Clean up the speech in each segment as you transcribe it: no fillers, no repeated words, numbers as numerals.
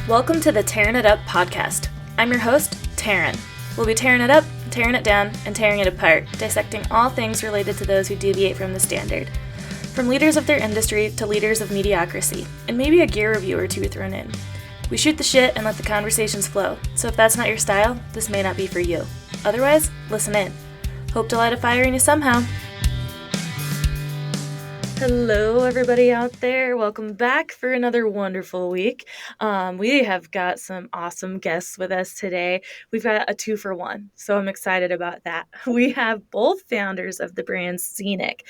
Welcome to the Tearing It Up podcast. I'm your host, Taryn. We'll be tearing it up, tearing it down, and tearing it apart, dissecting all things related to those who deviate from the standard. From leaders of their industry to leaders of mediocrity, and maybe a gear review or two thrown in. We shoot the shit and let the conversations flow, so if that's not your style, this may not be for you. Otherwise, listen in. Hope to light a fire in you somehow. Hello, everybody out there. Welcome back for another wonderful week. We have got some awesome guests with us today. We've got a 2-for-1, so I'm excited about that. We have both founders of the brand SENIQ.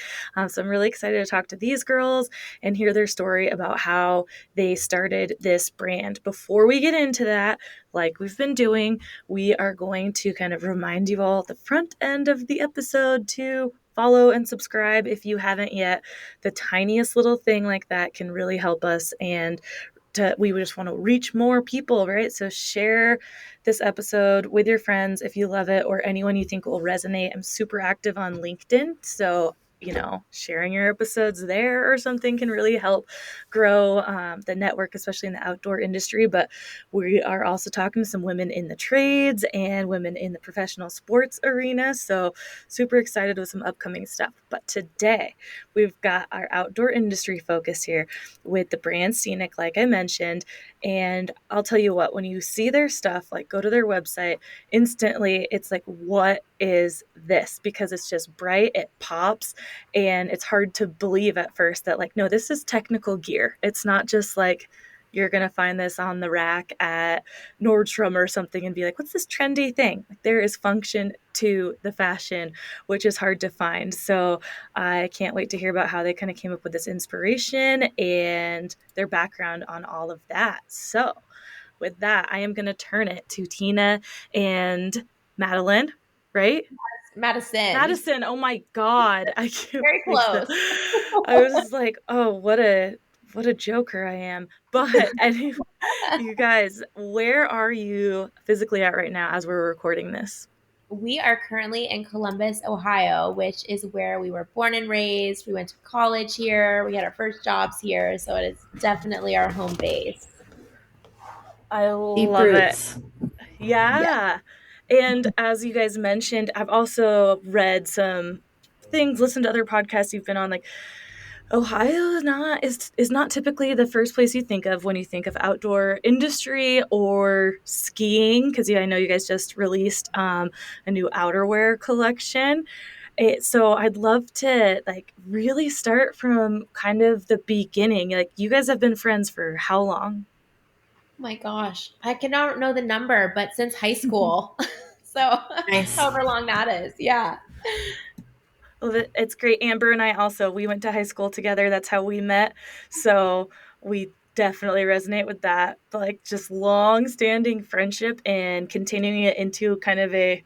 So I'm really excited to talk to these girls and hear their story about how they started this brand. Before we get into that, like we've been doing, we are going to kind of remind you all at the front end of the episode to follow and subscribe if you haven't yet. The tiniest little thing like that can really help us, and we would just want to reach more people, right? So share this episode with your friends if you love it, or anyone you think will resonate. I'm super active on LinkedIn, so sharing your episodes there or something can really help grow the network, especially in the outdoor industry. But we are also talking to some women in the trades and women in the professional sports arena. So super excited with some upcoming stuff. But today we've got our outdoor industry focus here with the brand SENIQ, like I mentioned. And I'll tell you what, when you see their stuff, like go to their website, instantly it's like, what is this? Because it's just bright, it pops, and it's hard to believe at first that like, no, this is technical gear. It's not just like you're going to find this on the rack at Nordstrom or something and be like, what's this trendy thing? Like, there is function to the fashion, which is hard to find. So I can't wait to hear about how they kind of came up with this inspiration and their background on all of that. So with that, I am going to turn it to Tina and Madeline, right? Madison. Oh my God. I can't Very close. I was like, oh, what a joker I am. But anyway, you guys, where are you physically at right now as we're recording this? We are currently in Columbus, Ohio, which is where we were born and raised. We went to college here. We had our first jobs here. So it is definitely our home base. I love it. Yeah. And as you guys mentioned, I've also read some things, listened to other podcasts you've been on, like Ohio is not typically the first place you think of when you think of outdoor industry or skiing, because I know you guys just released a new outerwear collection. So I'd love to like really start from kind of the beginning. Like, you guys have been friends for how long? Oh my gosh. I cannot know the number, but since high school. So Nice. however long that is. Yeah. Well, it's great. Amber and I also, we went to high school together. That's how we met. So we definitely resonate with that. But like, just long-standing friendship and continuing it into kind of a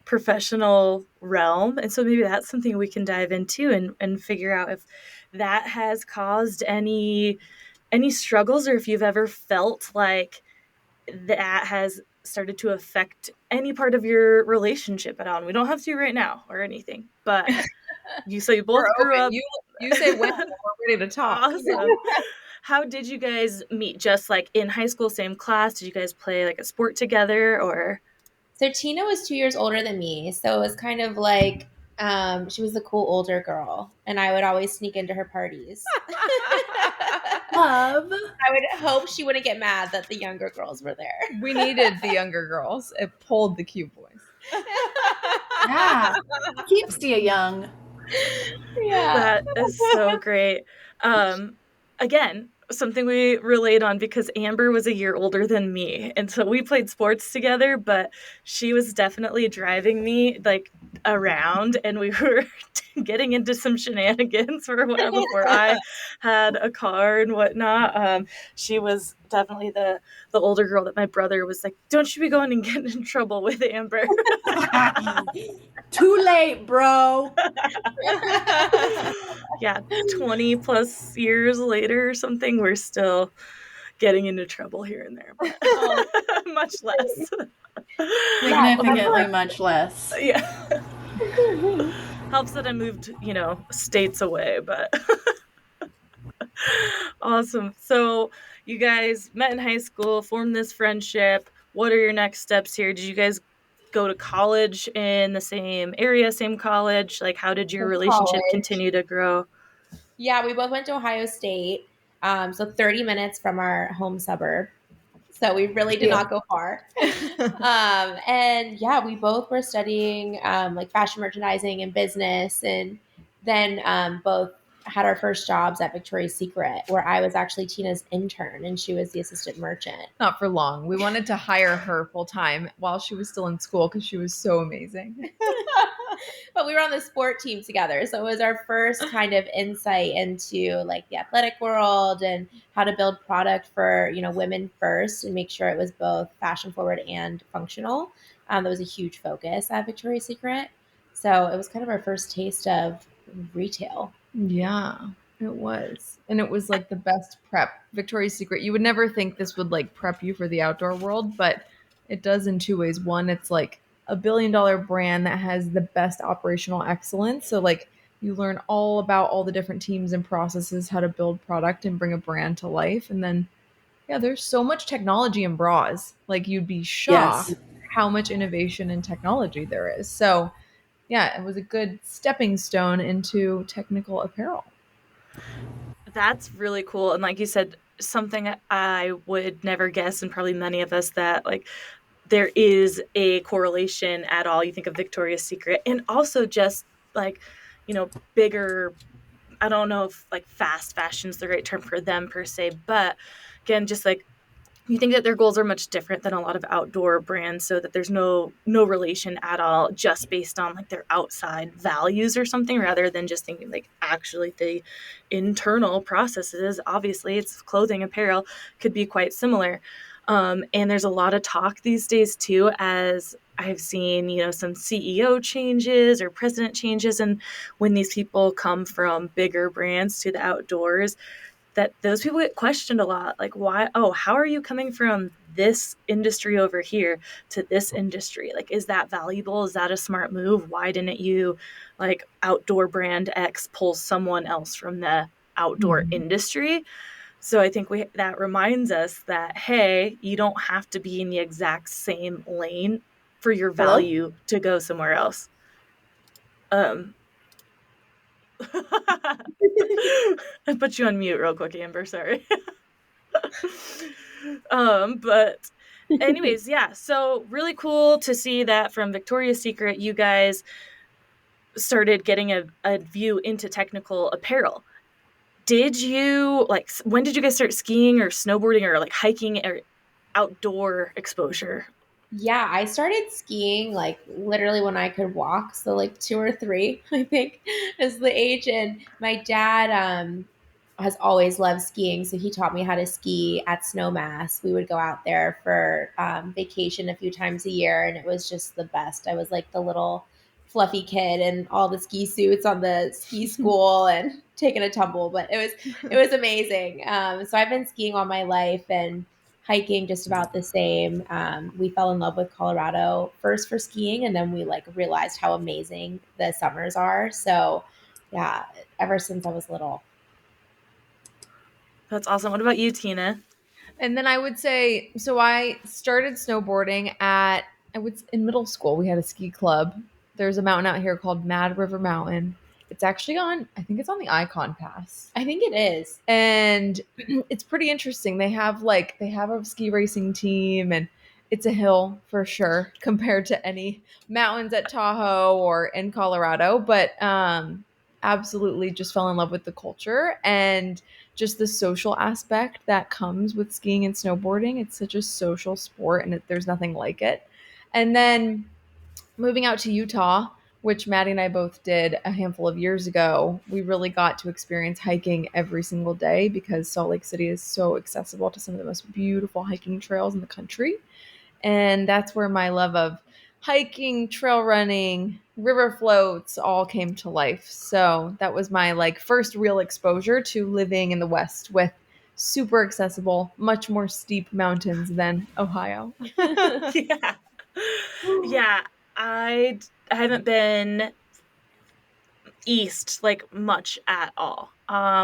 professional realm. And so maybe that's something we can dive into and figure out if that has caused any struggles, or if you've ever felt like that has started to affect any part of your relationship at all. And we don't have to right now or anything, but you both grew up. You say when we're ready to talk. Awesome. How did you guys meet? Just like in high school, same class? Did you guys play like a sport together, or? So Tina was 2 years older than me. So it was kind of like she was the cool older girl, and I would always sneak into her parties. Love. I would hope she wouldn't get mad that the younger girls were there. We needed the younger girls. It pulled the cute boys. Yeah. Keeps you young. Yeah. That is so great. Again, something we relate on, because Amber was a year older than me, and so we played sports together, but she was definitely driving me like around, and we were getting into some shenanigans for a while before I had a car and whatnot. She was definitely the older girl that my brother was like, don't you be going and getting in trouble with Amber. Too late, bro. Yeah, 20 plus years later or something, we're still getting into trouble here and there, but much less. Significantly much less. Yeah. Helps that I moved, states away, but Awesome. So you guys met in high school, formed this friendship. What are your next steps here? Did you guys go to college in the same area, same college? Like, how did your In relationship college. continue to grow? Yeah, we both went to Ohio State, so 30 minutes from our home suburb. So we really did not go far. And yeah, we both were studying like fashion merchandising and business, and then both had our first jobs at Victoria's Secret, where I was actually Tina's intern and she was the assistant merchant. Not for long. We wanted to hire her full time while she was still in school because she was so amazing. But we were on the sport team together, so it was our first kind of insight into like the athletic world and how to build product for women first and make sure it was both fashion forward and functional. That was a huge focus at Victoria's Secret, so it was kind of our first taste of retail. Yeah, it was. And it was like the best prep. Victoria's Secret, you would never think this would like prep you for the outdoor world, but it does in two ways. One, it's like a $1 billion brand that has the best operational excellence. So, like, you learn all about all the different teams and processes, how to build product and bring a brand to life. And then, yeah, there's so much technology in bras. Like, you'd be shocked Yes. how much innovation and technology there is. So, yeah, it was a good stepping stone into technical apparel. That's really cool. And like you said, something I would never guess, and probably many of us, that like there is a correlation at all. You think of Victoria's Secret, and also just like, bigger, I don't know if like fast fashion is the right term for them per se, but again, just like you think that their goals are much different than a lot of outdoor brands, so that there's no relation at all, just based on like their outside values or something, rather than just thinking like actually the internal processes. Obviously it's clothing, apparel could be quite similar. And there's a lot of talk these days too, as I've seen, some CEO changes or president changes, and when these people come from bigger brands to the outdoors, that those people get questioned a lot. Like, why? Oh, how are you coming from this industry over here to this industry? Like, is that valuable? Is that a smart move? Why didn't you, like, outdoor brand X pull someone else from the outdoor industry? So I think that reminds us that, hey, you don't have to be in the exact same lane for your Hello? value to go somewhere else. Um, I put you on mute real quick, Amber. Sorry. But anyways, yeah. So really cool to see that from Victoria's Secret, you guys started getting a view into technical apparel. Did you like, when did you guys start skiing or snowboarding or like hiking or outdoor exposure? Yeah, I started skiing like literally when I could walk. So like 2 or 3, I think, is the age. And my dad has always loved skiing, so he taught me how to ski at Snowmass. We would go out there for vacation a few times a year, and it was just the best. I was like the little fluffy kid and all the ski suits on the ski school and taking a tumble, but it was amazing. So I've been skiing all my life and hiking just about the same. We fell in love with Colorado first for skiing, and then we like realized how amazing the summers are. So, yeah, ever since I was little. That's awesome. What about you, Tina? And then I would say, so I started snowboarding in middle school. We had a ski club. There's a mountain out here called Mad River Mountain. It's actually I think it's on the Icon Pass. I think it is. And it's pretty interesting. They have a ski racing team, and it's a hill for sure compared to any mountains at Tahoe or in Colorado, but absolutely just fell in love with the culture and just the social aspect that comes with skiing and snowboarding. It's such a social sport, and there's nothing like it. And then moving out to Utah, which Maddie and I both did a handful of years ago, we really got to experience hiking every single day because Salt Lake City is so accessible to some of the most beautiful hiking trails in the country. And that's where my love of hiking, trail running, river floats all came to life. So that was my like first real exposure to living in the West with super accessible, much more steep mountains than Ohio. Yeah. Yeah. I haven't been east like much at all.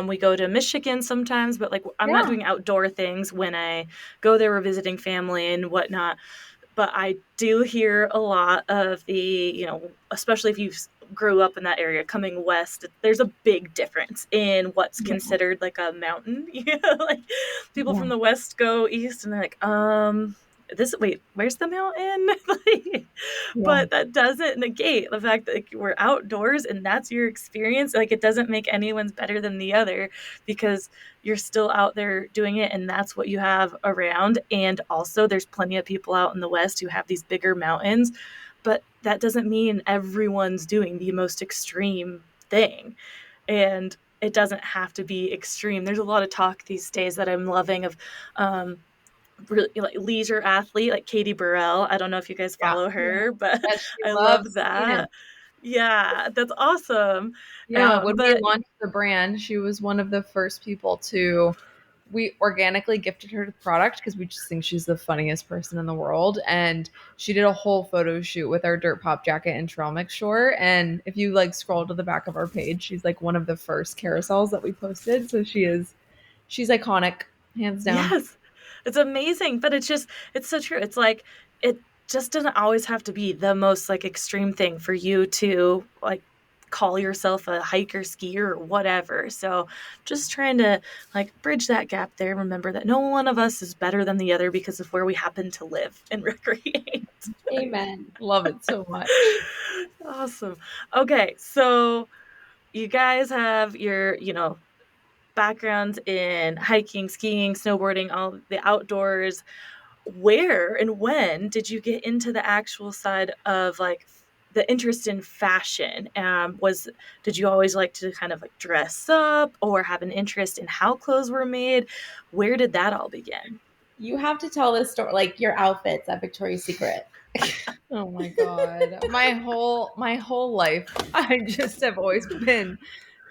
We go to Michigan sometimes, but like I'm not Yeah. doing outdoor things when I go there. We're visiting family and whatnot. But I do hear a lot of the, especially if you grew up in that area coming west, there's a big difference in what's Yeah. considered like a mountain. Like people Yeah. from the west go east and they're like, this wait, where's the mountain? Like, Yeah. but that doesn't negate the fact that like, we're outdoors and that's your experience. Like it doesn't make anyone's better than the other because you're still out there doing it and that's what you have around. And also there's plenty of people out in the west who have these bigger mountains, but that doesn't mean everyone's doing the most extreme thing. And it doesn't have to be extreme. There's a lot of talk these days that I'm loving of really like leisure athlete like Katie Burrell. I don't know if you guys Yeah. follow her, but Yeah, she I love loves Skiing. that. Yeah, that's awesome. Yeah, when we But launched the brand, she was one of the first people to we organically gifted her the product because we just think she's the funniest person in the world. And she did a whole photo shoot with our Dirt Pop jacket and trail mix short. And if you like scroll to the back of our page, she's like one of the first carousels that we posted. So she's iconic, hands down. yes, it's amazing. But it's so true. It's like, it just doesn't always have to be the most like extreme thing for you to like call yourself a hiker, skier, or whatever. So just trying to like bridge that gap there. Remember that no one of us is better than the other because of where we happen to live and recreate. Amen. Love it so much. Awesome. Okay, so you guys have your, backgrounds in hiking, skiing, snowboarding, all the outdoors. Where and when did you get into the actual side of like the interest in fashion? Was did you always like to kind of like dress up or have an interest in how clothes were made? Where did that all begin? You have to tell this story, like your outfits at Victoria's Secret. Oh my god. My whole life I just have always been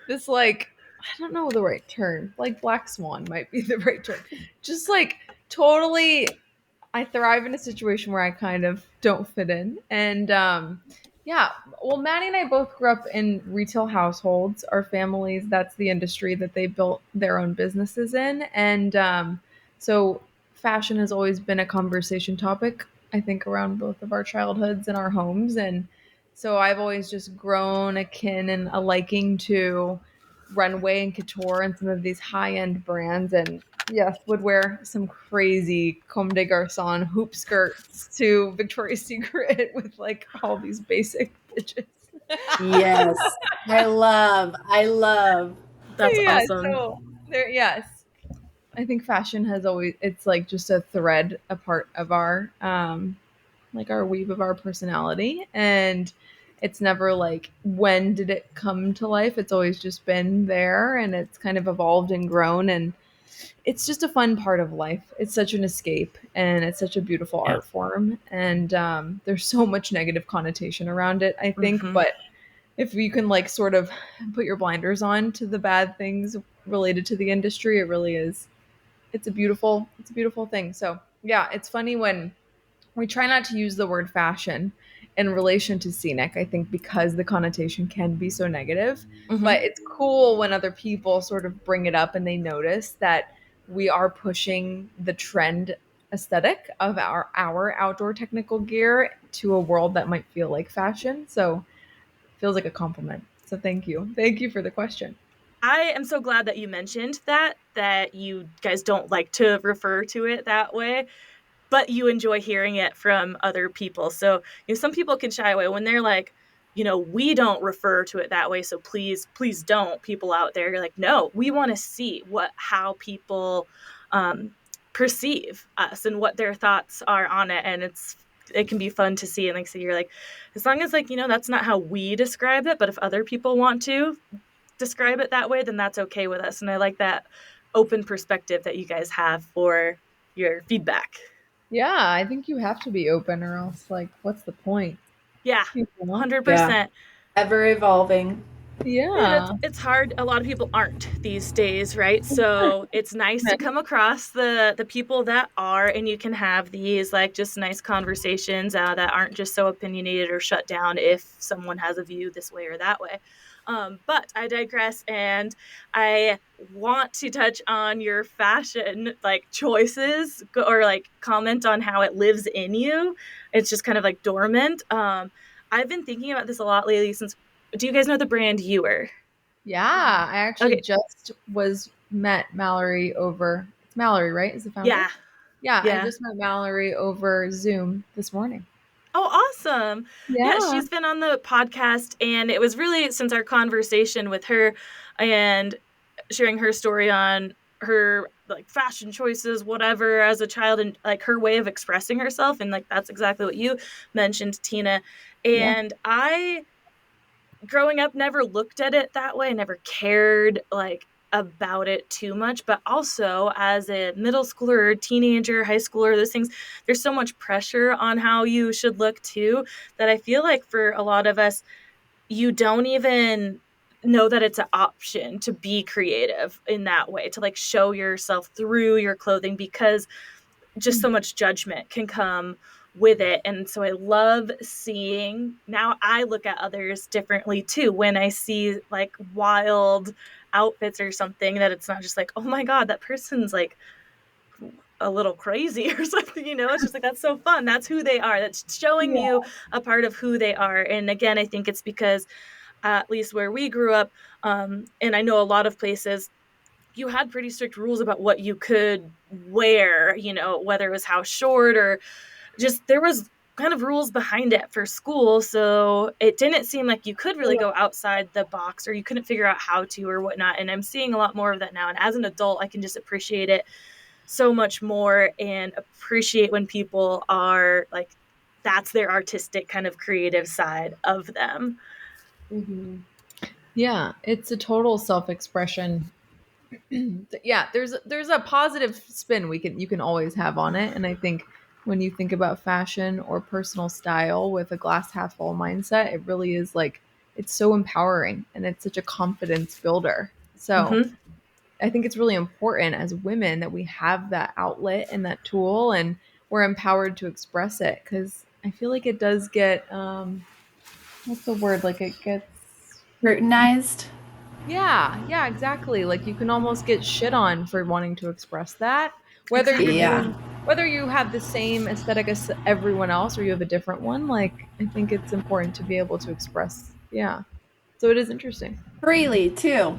this like I don't know the right term. Like black swan might be the right term. Just like totally I thrive in a situation where I kind of don't fit in. And yeah, well Maddie and I both grew up in retail households. Our families, that's the industry that they built their own businesses in. And so fashion has always been a conversation topic, I think, around both of our childhoods and our homes. And so I've always just grown a kin and a liking to runway and couture and some of these high-end brands. And yes, would wear some crazy Comme des Garçons hoop skirts to Victoria's Secret with like all these basic bitches. Yes. I love. That's Yeah, awesome. so there, yes. I think fashion has always, it's like just a thread, a part of our, like our weave of our personality. And it's never like, when did it come to life? It's always just been there and it's kind of evolved and grown. And it's just a fun part of life. It's such an escape and it's such a beautiful Yeah. art form. And there's so much negative connotation around it, I think. Mm-hmm. But if you can like sort of put your blinders on to the bad things related to the industry, it really is. It's a beautiful thing. So yeah, it's funny when we try not to use the word fashion in relation to scenic, I think, because the connotation can be so negative. Mm-hmm. But it's cool when other people sort of bring it up and they notice that we are pushing the trend aesthetic of our outdoor technical gear to a world that might feel like fashion. So it feels like a compliment. So thank you. Thank you for the question. I am so glad that you mentioned that you guys don't like to refer to it that way, but you enjoy hearing it from other people. So, some people can shy away when they're like, we don't refer to it that way. So please don't, people out there. You're like, no, we want to see how people perceive us and what their thoughts are on it. And it can be fun to see. And like, so you're like, as long as like, that's not how we describe it, but if other people want to describe it that way, then that's okay with us. And I like that open perspective that you guys have for your feedback. Yeah, I think you have to be open or else like what's the point? Yeah, You know? Yeah. 100%. Ever evolving. And Yeah. it's hard. A lot of people aren't these days, right? So it's nice to come across the people that are, and you can have these like just nice conversations that aren't just so opinionated or shut down if someone has a view this way or that way. But I digress, and I want to touch on your fashion like choices or like comment on how it lives in you. It's just kind of like dormant. I've been thinking about this a lot lately since. Do you guys know the brand Ewer? Yeah, I actually Okay. just was met Mallory over. It's Mallory, right? Is the founder? Yeah. Yeah, I Yeah. just met Mallory over Zoom this morning. Oh, awesome. Yeah, Yeah. she's been on the podcast, and it was really since our conversation with her and sharing her story on her like fashion choices, whatever, as a child, and like her way of expressing herself. And like that's exactly what you mentioned, Tina. Yeah. And I, growing up, never looked at it that way, never cared like about it too much. But also as a middle schooler or teenager, high schooler, those things, there's so much pressure on how you should look too, that I feel like for a lot of us, you don't even know that it's an option to be creative in that way, to like show yourself through your clothing, because just so much judgment can come with it. And so I love seeing, now I look at others differently too when I see like wild outfits or something, that it's not just like, oh my god, that person's like a little crazy or something, it's just like, that's so fun, that's who they are, that's showing Yeah. you a part of who they are. And again, I think it's because at least where we grew up, and I know a lot of places, you had pretty strict rules about what you could wear, whether it was how short or just there was kind of rules behind it for school. So it didn't seem like you could really go outside the box, or you couldn't figure out how to or whatnot. And I'm seeing a lot more of that now. And as an adult, I can just appreciate it so much more and appreciate when people are like, that's their artistic kind of creative side of them. Mm-hmm. Yeah, it's a total self-expression. Yeah, there's a positive spin you can always have on it, and I think when you think about fashion or personal style with a glass half full mindset, it really is like it's so empowering and it's such a confidence builder. So, Mm-hmm. I think it's really important as women that we have that outlet and that tool and we're empowered to express it, cuz I feel like it does get what's the word, like it gets Scrutinized. yeah, exactly. Like you can almost get shit on for wanting to express that. Whether you're Exactly. Yeah. doing whether you have the same aesthetic as everyone else or you have a different one, like I think it's important to be able to express. Yeah. So it is interesting. Freely, too.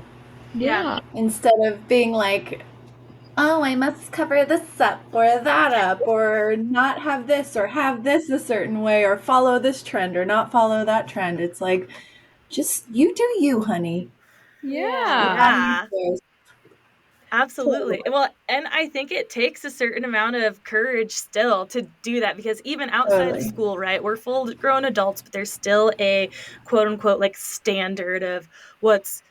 Yeah. Yeah. Instead of being like, oh, I must cover this up or that up, or not have this or have this a certain way, or follow this trend or not follow that trend. It's like, just you do you, honey. Yeah. Body Yeah. choice. Absolutely. Totally. Well, and I think it takes a certain amount of courage still to do that, because even outside of Totally. school, right, we're full grown adults, but there's still a quote unquote like standard of what's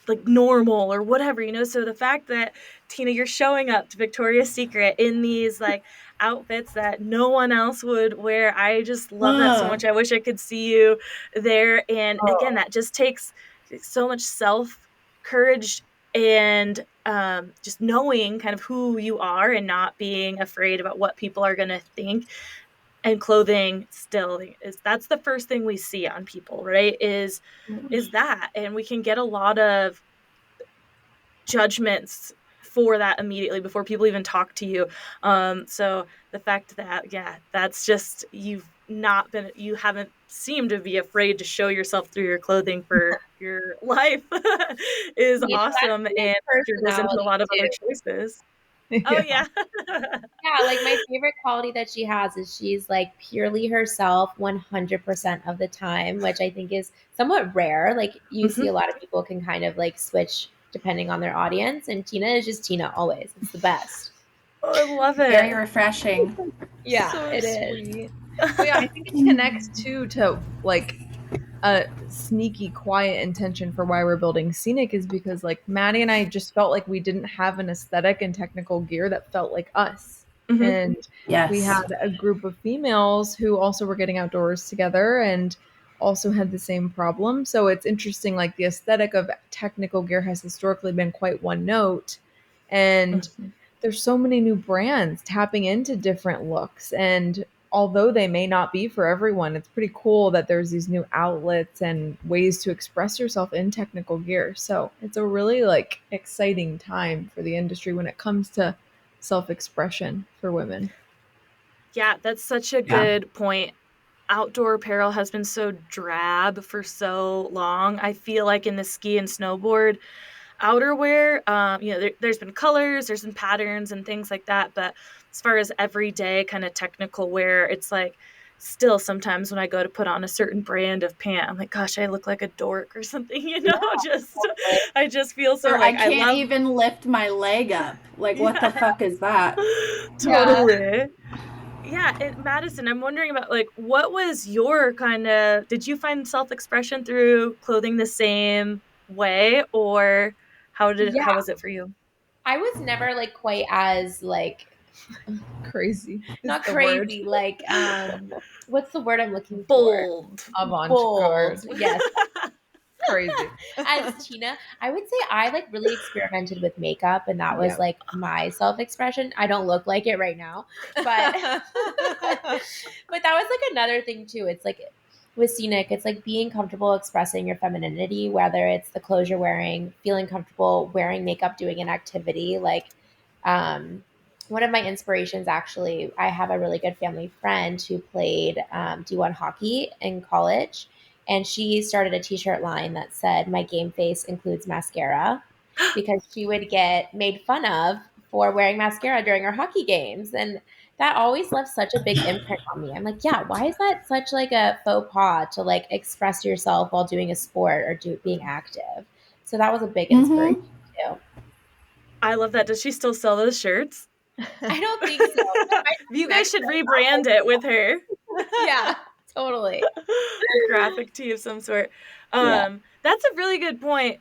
like normal or whatever, so the fact that, Tina, you're showing up to Victoria's Secret in these like outfits that no one else would wear, I just love that so Uh, much. I wish I could see you there. And again, Oh. that just takes so much self courage, and just knowing kind of who you are and not being afraid about what people are going to think. And clothing still is, that's the first thing we see on people, right, is that. And we can get a lot of judgments for that immediately before people even talk to you. So the fact that, yeah, that's just, you haven't seemed to be afraid to show yourself through your clothing for your life is That's awesome, his and goes into a personality lot of other too. choices. Oh Yeah. yeah. Yeah, like my favorite quality that she has is she's like purely herself 100% of the time, which I think is somewhat rare. Like you see Hmm. a lot of people can kind of like switch depending on their audience, and Tina is just Tina always. It's the best. Oh, I love very it. refreshing. Yeah, So it is. Sweet. Well, yeah, I think it connects too to like a sneaky quiet intention for why we're building Scenic is because like Maddie and I just felt like we didn't have an aesthetic and technical gear that felt like us. Hmm. And we Yes. had a group of females who also were getting outdoors together and also had the same problem. So it's interesting, like the aesthetic of technical gear has historically been quite one note. And there's so many new brands tapping into different looks and although they may not be for everyone, it's pretty cool that there's these new outlets and ways to express yourself in technical gear. So it's a really like exciting time for the industry when it comes to self-expression for women. Yeah, that's such a Yeah. good point. Outdoor apparel has been so drab for so long. I feel like in the ski and snowboard outerwear, there's been colors, there's been patterns and things like that. But as far as everyday kind of technical wear, it's like still sometimes when I go to put on a certain brand of pant, I'm like, gosh, I look like a dork or something, just I just feel so Or I like I can't love, even lift my leg up. Like, what the yeah, fuck is that? Yeah. totally. Yeah, Madison, I'm wondering about like what was your kind of did you find self-expression through clothing the same way or how Yeah. was it for you? I was never like quite as like Crazy is not the word. crazy, like what's the word I'm looking for? Bold. Bold. Avant-garde. Yes. Crazy. As Tina, I would say I like really experimented with makeup and that was Yeah. like my self-expression. I don't look like it right now, but but that was like another thing too. It's like with scenic, it's like being comfortable expressing your femininity, whether it's the clothes you're wearing, feeling comfortable wearing makeup, doing an activity. Like um one of my inspirations actually, I have a really good family friend who played D1 hockey in college and she started a t-shirt line that said my game face includes mascara because she would get made fun of for wearing mascara during her hockey games and that always left such a big imprint on me. I'm like, yeah, why is that such like a faux pas to like express yourself while doing a sport or being active? So that was a big inspiration Mm-hmm. too. I love that. Does she still sell those shirts? I don't think so. My You guys next should one, rebrand it with her. yeah, totally. A graphic tee of some sort. Yeah. That's a really good point.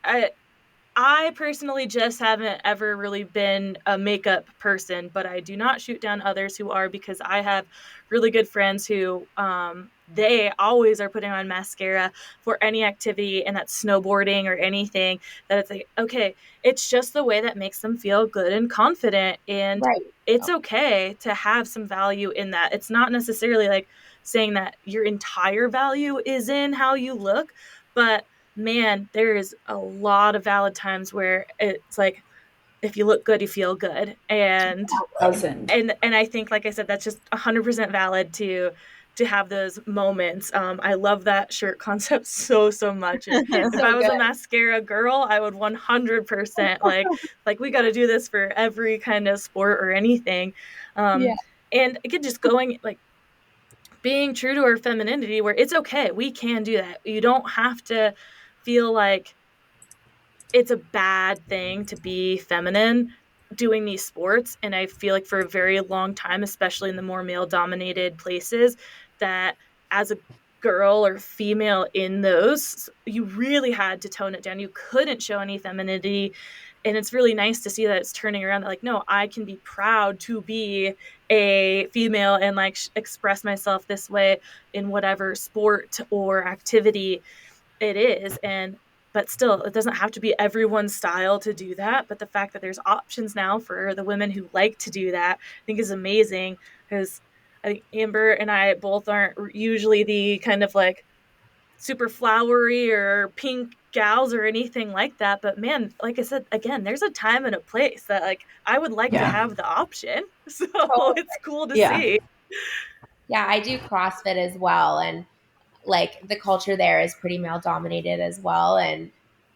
I personally just haven't ever really been a makeup person, but I do not shoot down others who are because I have really good friends who they always are putting on mascara for any activity, and that's snowboarding or anything. That it's like, okay, it's just the way that makes them feel good and confident. And Right. it's okay to have some value in that. It's not necessarily like saying that your entire value is in how you look, but man, there is a lot of valid times where it's like if you look good, you feel good, and 1,000. I think, like I said, that's just 100% valid to have those moments. I love that shirt concept so much, and if So I was good. a mascara girl, I would 100% like we got to do this for every kind of sport or anything. Yeah. And again, just going like being true to our femininity where it's okay, we can do that. You don't have to feel like it's a bad thing to be feminine doing these sports. And I feel like for a very long time, especially in the more male dominated places, that as a girl or female in those, you really had to tone it down. You couldn't show any femininity. And it's really nice to see that it's turning around that, like, no, I can be proud to be a female and like express myself this way in whatever sport or activity it is. And but still, it doesn't have to be everyone's style to do that. But the fact that there's options now for the women who like to do that, I think is amazing, because I think Amber and I both aren't usually the kind of like super flowery or pink gals or anything like that. But man, like I said, again, there's a time and a place that like I would like to Yeah. have the option. So Totally. it's cool to Yeah. see. Yeah, I do CrossFit as well. And like the culture there is pretty male dominated as well. And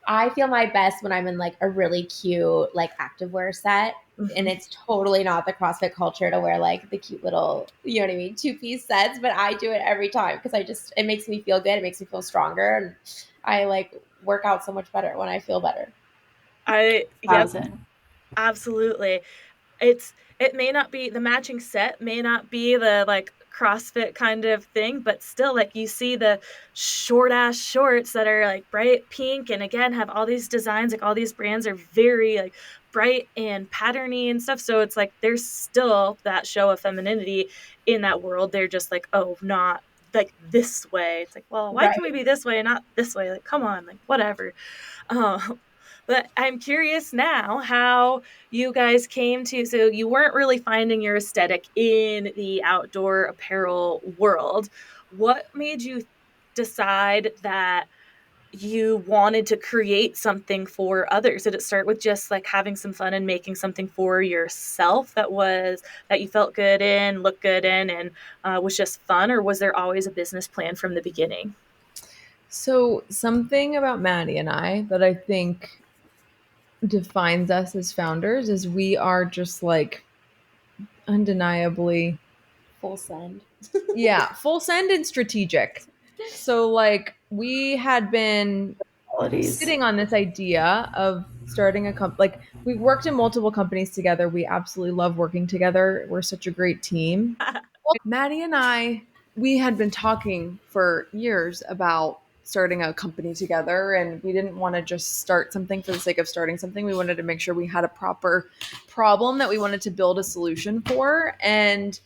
I feel my best when I'm in like a really cute, like activewear set. And Mhm. it's totally not the CrossFit culture to wear like the cute little, you know what I mean, 2-piece sets. But I do it every time because it makes me feel good. It makes me feel stronger. And I like work out so much better when I feel better. Yep, 1,000. absolutely. It may not be the matching set, may not be the like CrossFit kind of thing, but still like you see the short ass shorts that are like bright pink and again have all these designs, like all these brands are very like bright and patterny and stuff. So it's like there's still that show of femininity in that world. They're just like, oh, not like this way. It's like, well, why can we Right. be this way and not this way? Like, come on, like whatever. Um, But I'm curious now how you guys came to, so you weren't really finding your aesthetic in the outdoor apparel world. What made you decide that you wanted to create something for others? Did it start with just like having some fun and making something for yourself that you felt good in, looked good in, and was just fun, or was there always a business plan from the beginning? So, something about Maddie and I that I think defines us as founders is we are just like undeniably, Full send. yeah, full send and strategic. So, like, we had been Qualities. sitting on this idea of starting a company. Like, we worked in multiple companies together. We absolutely love working together. We're such a great team. Maddie and I, we had been talking for years about starting a company together, and we didn't want to just start something for the sake of starting something. We wanted to make sure we had a proper problem that we wanted to build a solution for. And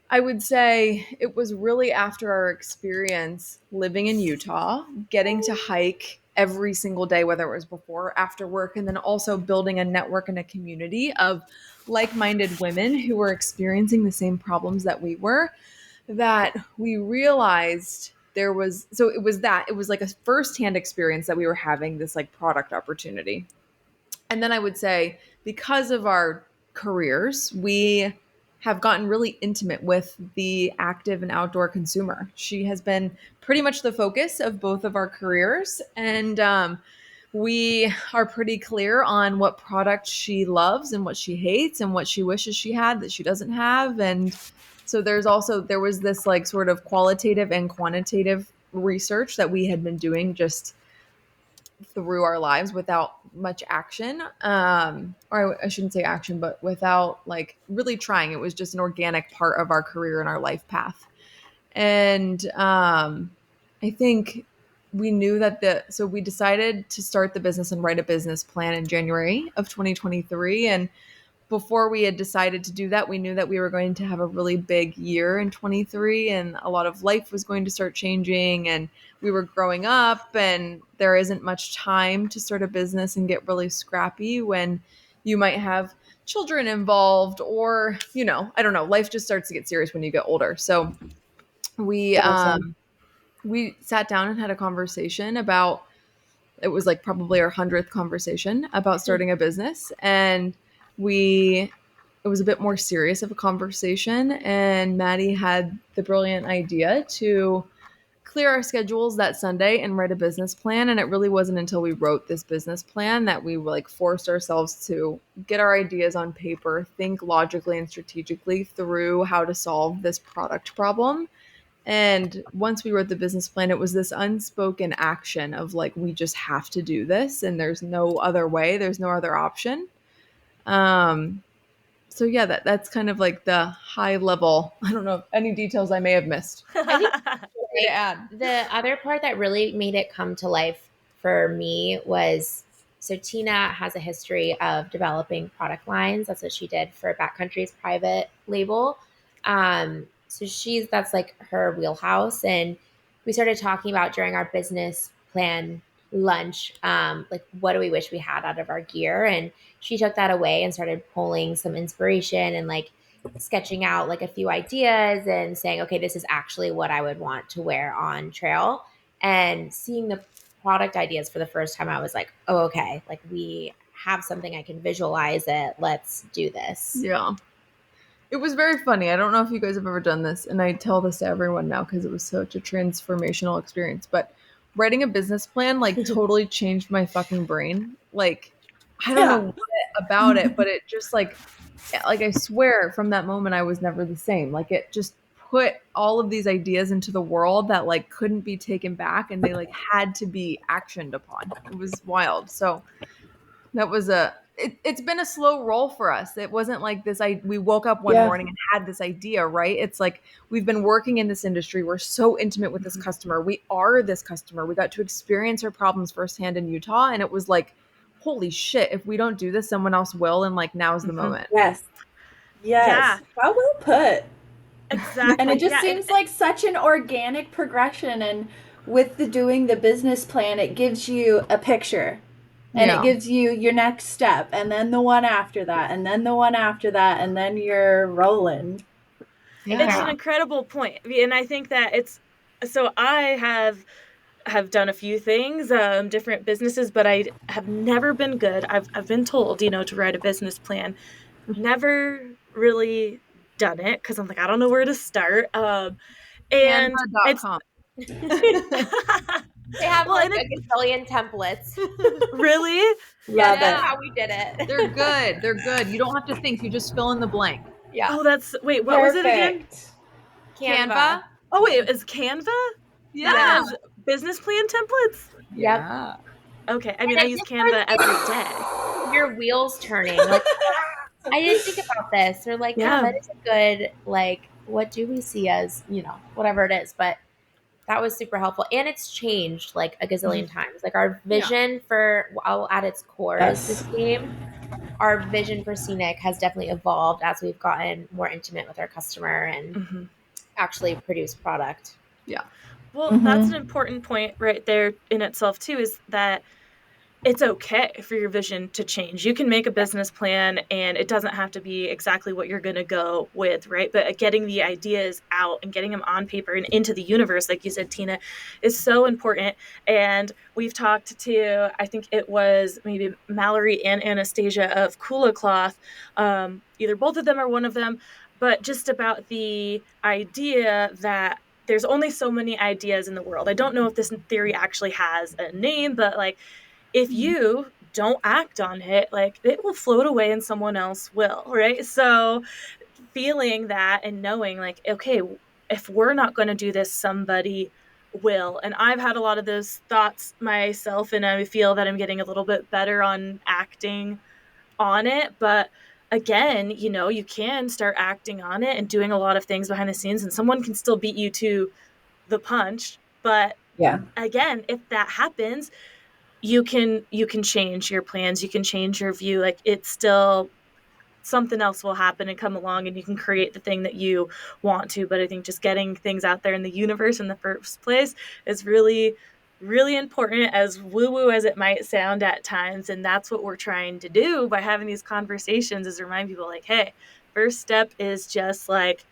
I would say it was really after our experience living in Utah, getting to hike every single day, whether it was before or after work, and then also building a network and a community of like minded women who were experiencing the same problems that we were, that we realized there was, so it was that, it was like a firsthand experience that we were having this like product opportunity. And then I would say, because of our careers, we have gotten really intimate with the active and outdoor consumer. She has been pretty much the focus of both of our careers. And we are pretty clear on what product she loves and what she hates and what she wishes she had that she doesn't have. And so there was this like sort of qualitative and quantitative research that we had been doing just through our lives without much action, or I shouldn't say action, but without like really trying. It was just an organic part of our career and our life path. And I think we knew that so we decided to start the business and write a business plan in January of 2023. And before we had decided to do that, we knew that we were going to have a really big year in 23, and a lot of life was going to start changing, and we were growing up, and there isn't much time to start a business and get really scrappy when you might have children involved, or, I don't know, life just starts to get serious when you get older. So we Gotcha. we sat down and had a conversation about, it was like probably our 100th conversation about starting a business. And it was a bit more serious of a conversation. And Maddie had the brilliant idea to clear our schedules that Sunday and write a business plan. And it really wasn't until we wrote this business plan that we like forced ourselves to get our ideas on paper, think logically and strategically through how to solve this product problem. And once we wrote the business plan, it was this unspoken action of like, we just have to do this, and there's no other way, there's no other option. Um, so yeah, that's kind of like the high level. I don't know if any details I may have missed. I think Free to like add. the other part that really made it come to life for me was, so Tina has a history of developing product lines. That's what she did for Backcountry's private label. So that's like her wheelhouse. And we started talking about during our business plan lunch, like what do we wish we had out of our gear? And she took that away and started pulling some inspiration and like sketching out like a few ideas and saying, okay, this is actually what I would want to wear on trail. And seeing the product ideas for the first time, I was like, oh, okay, like we have something, I can visualize it. Let's do this. Yeah. It was very funny. I don't know if you guys have ever done this, and I tell this to everyone now because it was such a transformational experience. But writing a business plan like totally changed my fucking brain. Like, I don't know Yeah. what about it, but it just like I swear from that moment I was never the same. Like it just put all of these ideas into the world that like couldn't be taken back, and they like had to be actioned upon. It was wild. So that was it's been a slow roll for us. It wasn't like this. We woke up one Yeah. morning and had this idea, right? It's like we've been working in this industry. We're so intimate with this Mhm. customer. We are this customer. We got to experience her problems firsthand in Utah. And it was like, holy shit, if we don't do this, someone else will. And like, now's the Mhm. moment. Yes. Yeah, Yes. How well put. And it exactly. just Yeah, seems like such an organic progression. And with the doing the business plan, it gives you a picture. and it Yeah. gives you your next step, and then the one after that, and then the one after that, and then you're rolling. It's an Yeah. incredible point, and I think that it's so I have done a few things, different businesses, but I have never been good. I've been told, to write a business plan. Never really done it because I'm like, I don't know where to start. And it's Canva.com. They have well, like and a it gazillion templates. really, Yeah, Love this is Yeah. it. how we did it. They're good. They're good. You don't have to think. You just fill in the blank. Yeah. oh, that's wait, what was it again? Perfect. Canva. Oh, wait, is Canva that Yeah. Yeah. has business plan templates? Yep. Yeah. Okay, I And mean, I it use just like Canva every day. your wheels turning. Like, I didn't think about this. Or like, yeah, Yeah. that is a good, like, what do we see as, whatever it is. But that was super helpful. And it's changed like a Mhm. gazillion times. Like our Yeah. vision for, well, at its core is the Yes. same. Our vision for SENIQ has definitely evolved as we've gotten more intimate with our customer and Mhm. actually produce product. Yeah. Well, that's an Mm-hmm. important point right there in itself too, is that it's okay for your vision to change. You can make a business plan and it doesn't have to be exactly what you're going to go with, right? But getting the ideas out and getting them on paper and into the universe, like you said, Tina, is so important. And we've talked to, I think it was maybe Mallory and Anastasia of Kula Cloth, either both of them or one of them, but just about the idea that there's only so many ideas in the world. I don't know if this theory actually has a name, but like, if you don't act on it, like it will float away and someone else will, right? So feeling that and knowing like, okay, if we're not going to do this, somebody will. And I've had a lot of those thoughts myself, and I feel that I'm getting a little bit better on acting on it. But again, you can start acting on it and doing a lot of things behind the scenes, and someone can still beat you to the punch. But Yeah. again, if that happens, you can change your plans, you can change your view, like it's still something else will happen and come along and you can create the thing that you want to. But I think just getting things out there in the universe in the first place is really really important, as woo woo as it might sound at times. And that's what we're trying to do by having these conversations, is remind people like, hey, first step is just like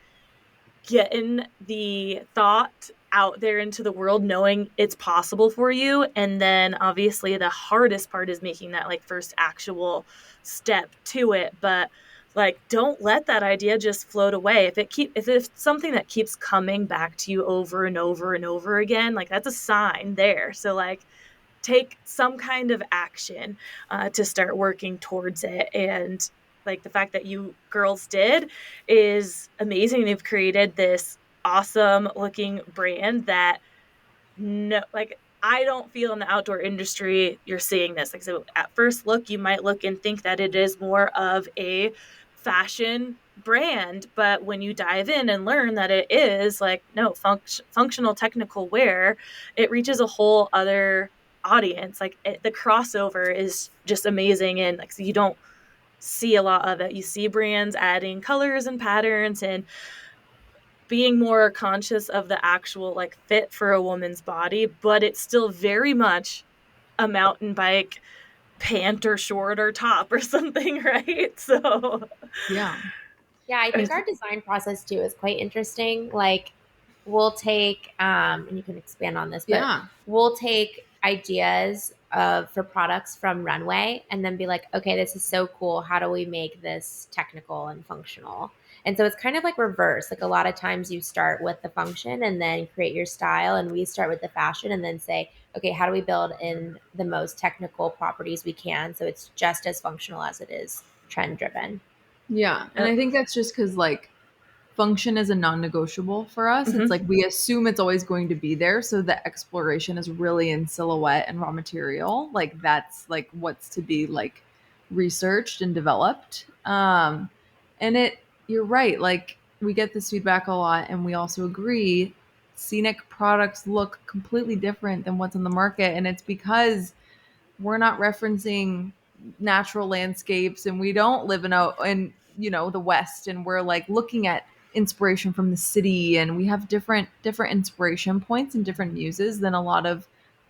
getting the thought out there into the world, knowing it's possible for you. And then obviously the hardest part is making that like first actual step to it. But like, don't let that idea just float away. If it's something that keeps coming back to you over and over and over again, like that's a sign there. So like, take some kind of action to start working towards it. And like the fact that you girls did is amazing. They've created this awesome looking brand that, no, like I don't feel in the outdoor industry you're seeing this. Like, so at first look, you might look and think that it is more of a fashion brand, but when you dive in and learn that it is like, no, functional technical wear, it reaches a whole other audience. Like the crossover is just amazing. And like, so you don't see a lot of it. You see brands adding colors and patterns and being more conscious of the actual like fit for a woman's body, but it's still very much a mountain bike pant or short or top or something, right? So Yeah. Yeah, I think our design process too is quite interesting. Like we'll take and you can expand on this, but Yeah. we'll take ideas for products from runway and then be like, okay, this is so cool. How do we make this technical and functional? And so it's kind of like reverse. Like a lot of times you start with the function and then create your style, and we start with the fashion and then say, okay, how do we build in the most technical properties we can so it's just as functional as it is trend driven. Yeah. And I think that's just because, like, function is a non-negotiable for us. It's mhm. like we assume it's always going to be there, so the exploration is really in silhouette and raw material. Like that's like what's to be like researched and developed. And you're right. Like we get this feedback a lot, and we also agree. Scenic products look completely different than what's on the market, and it's because we're not referencing natural landscapes, and we don't live in the West, and we're like looking at inspiration from the city, and we have different inspiration points and different muses than a lot of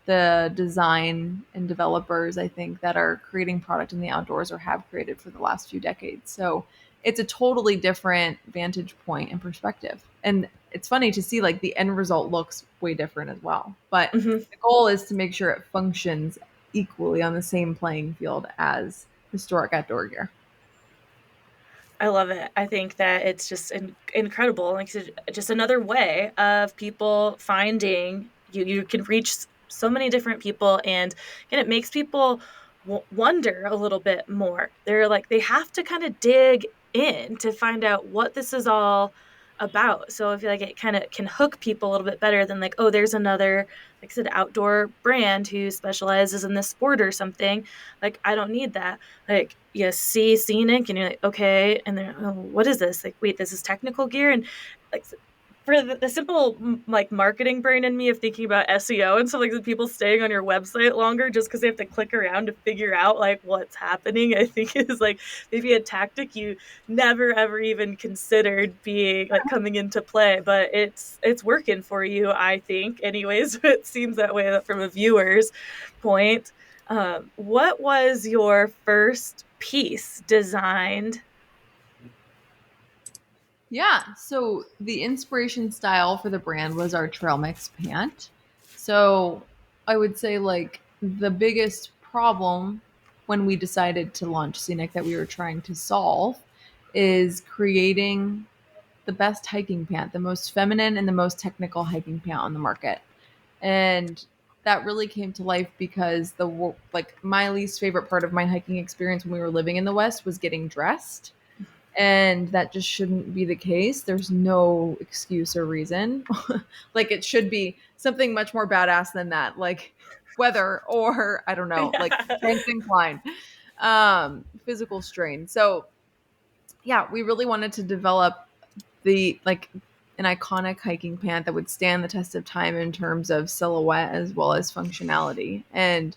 the design and developers, I think, that are creating product in the outdoors or have created for the last few decades. So it's a totally different vantage point and perspective. And it's funny to see like the end result looks way different as well. But Mhm. the goal is to make sure it functions equally on the same playing field as historic outdoor gear. I love it. I think that it's just incredible. Like just another way of people finding you. You can reach so many different people, and it makes people wonder a little bit more. They're like they have to kind of dig in to find out what this is all about. So I feel like it kind of can hook people a little bit better than like, oh, there's another, like I said, outdoor brand who specializes in this sport or something. Like I don't need that. Like you see SENIQ and you're like, okay, and they're, oh, what is this? Like, wait, this is technical gear, and like for the simple like marketing brain in me of thinking about SEO and stuff like the people staying on your website longer just because they have to click around to figure out like what's happening, I think is like maybe a tactic you never ever even considered being like coming into play, but it's working for you, I think. Anyways, it seems that way from a viewer's point. What was your first piece designed? Yeah, so the inspiration style for the brand was our trail mix pant. So I would say like the biggest problem when we decided to launch Scenic that we were trying to solve is creating the best hiking pant, the most feminine and the most technical hiking pant on the market. And that really came to life because like my least favorite part of my hiking experience when we were living in the West was getting dressed, and that just shouldn't be the case. There's no excuse or reason. Like it should be something much more badass than that, like weather or I don't know, like Yeah. strength incline, physical strain. So yeah, we really wanted to develop the like an iconic hiking pant that would stand the test of time in terms of silhouette as well as functionality. And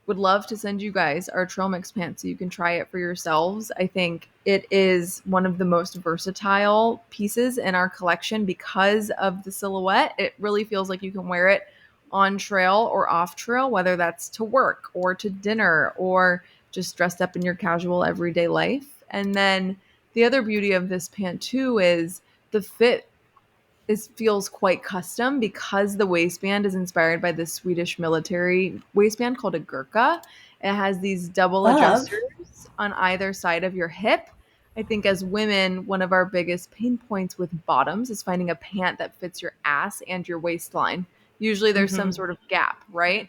would love to send you guys our trail mix pants so you can try it for yourselves. I think it is one of the most versatile pieces in our collection because of the silhouette. It really feels like you can wear it on trail or off trail, whether that's to work or to dinner or just dressed up in your casual everyday life. And then the other beauty of this pant too is the fit is feels quite custom because the waistband is inspired by the Swedish military waistband called a Gurkha. It has these double Love. adjusters on either side of your hip. I think as women, one of our biggest pain points with bottoms is finding a pant that fits your ass and your waistline. Usually there's some Mm-hmm. sort of gap, right?